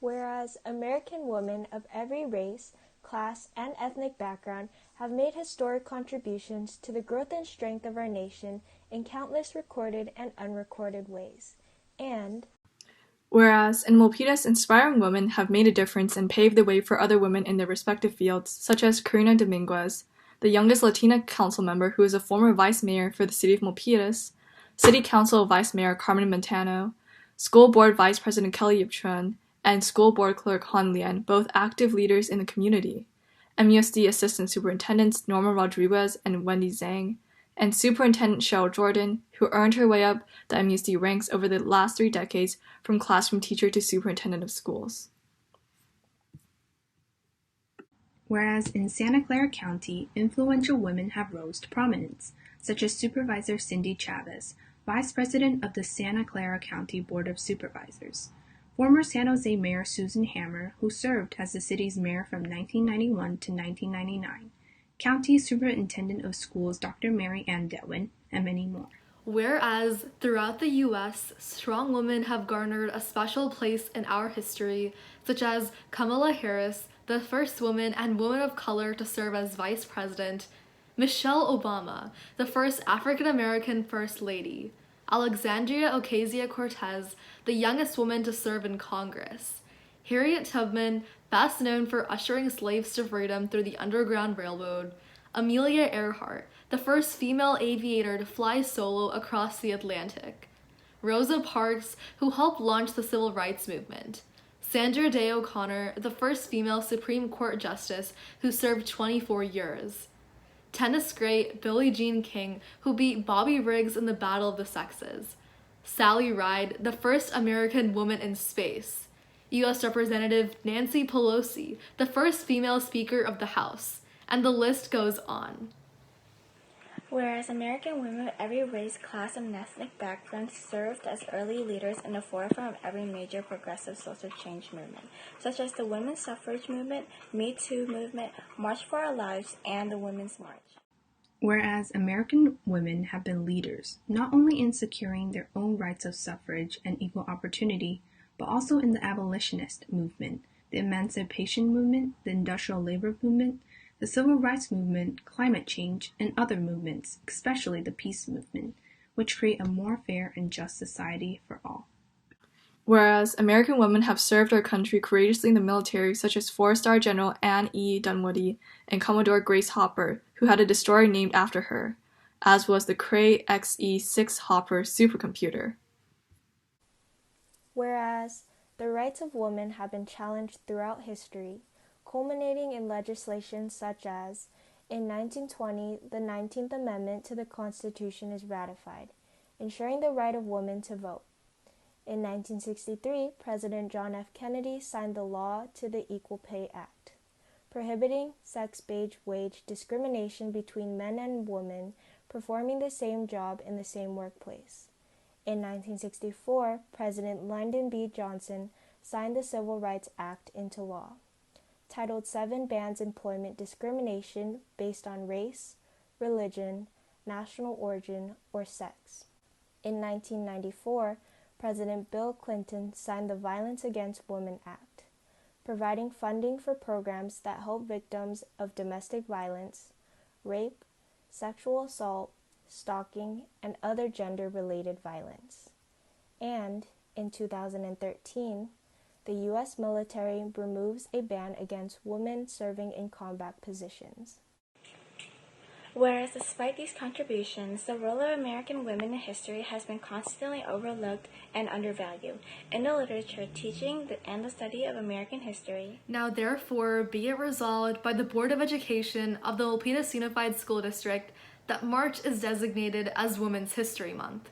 Whereas American women of every race, class, and ethnic background have made historic contributions to the growth and strength of our nation in countless recorded and unrecorded ways. And Whereas in Milpitas, inspiring women have made a difference and paved the way for other women in their respective fields, such as Karina Dominguez, the youngest Latina council member who is a former vice mayor for the city of Milpitas, City Council Vice Mayor Carmen Montano, School Board Vice President Kelly Yip-Chun, and School Board Clerk Han Lian, both active leaders in the community, MUSD Assistant Superintendents Norma Rodriguez and Wendy Zhang, and Superintendent Cheryl Jordan, who earned her way up the MUSD ranks over the last 3 decades from classroom teacher to superintendent of schools. Whereas in Santa Clara County, influential women have rose to prominence, such as Supervisor Cindy Chavez, Vice President of the Santa Clara County Board of Supervisors, former San Jose Mayor Susan Hammer, who served as the city's mayor from 1991 to 1999, County Superintendent of Schools Dr. Mary Ann Detwin, and many more. Whereas throughout the U.S., strong women have garnered a special place in our history, such as Kamala Harris, the first woman and woman of color to serve as vice president, Michelle Obama, the first African-American first lady, Alexandria Ocasio-Cortez, the youngest woman to serve in Congress, Harriet Tubman, best known for ushering slaves to freedom through the Underground Railroad, Amelia Earhart, the first female aviator to fly solo across the Atlantic, Rosa Parks, who helped launch the Civil Rights Movement, Sandra Day O'Connor, the first female Supreme Court Justice who served 24 years, tennis great Billie Jean King, who beat Bobby Riggs in the Battle of the Sexes, Sally Ride, the first American woman in space, U.S. Representative Nancy Pelosi, the first female Speaker of the House, and the list goes on. whereas American women of every race, class, and ethnic background served as early leaders in the forefront of every major progressive social change movement, such as the women's suffrage movement, Me Too movement, March for Our Lives, and the Women's March. Whereas American women have been leaders, not only in securing their own rights of suffrage and equal opportunity, but also in the abolitionist movement, the emancipation movement, the industrial labor movement, the civil rights movement, climate change, and other movements, especially the peace movement, which create a more fair and just society for all. Whereas American women have served our country courageously in the military, such as 4-star General Anne E. Dunwoody and Commodore Grace Hopper, who had a destroyer named after her, as was the Cray XE-6 Hopper supercomputer. Whereas the rights of women have been challenged throughout history, culminating in legislation such as, in 1920, the 19th Amendment to the Constitution is ratified, ensuring the right of women to vote. In 1963, President John F. Kennedy signed the law to the Equal Pay Act, prohibiting sex-based wage discrimination between men and women performing the same job in the same workplace. In 1964, President Lyndon B. Johnson signed the Civil Rights Act into law. Title VII bans employment discrimination based on race, religion, national origin, or sex. In 1994, President Bill Clinton signed the Violence Against Women Act, providing funding for programs that help victims of domestic violence, rape, sexual assault, stalking, and other gender-related violence. And, in 2013, the U.S. military removes a ban against women serving in combat positions. Whereas despite these contributions, the role of American women in history has been constantly overlooked and undervalued in the literature, teaching, and the study of American history. Now therefore be it resolved by the Board of Education of the Milpitas Unified School District that March is designated as Women's History Month.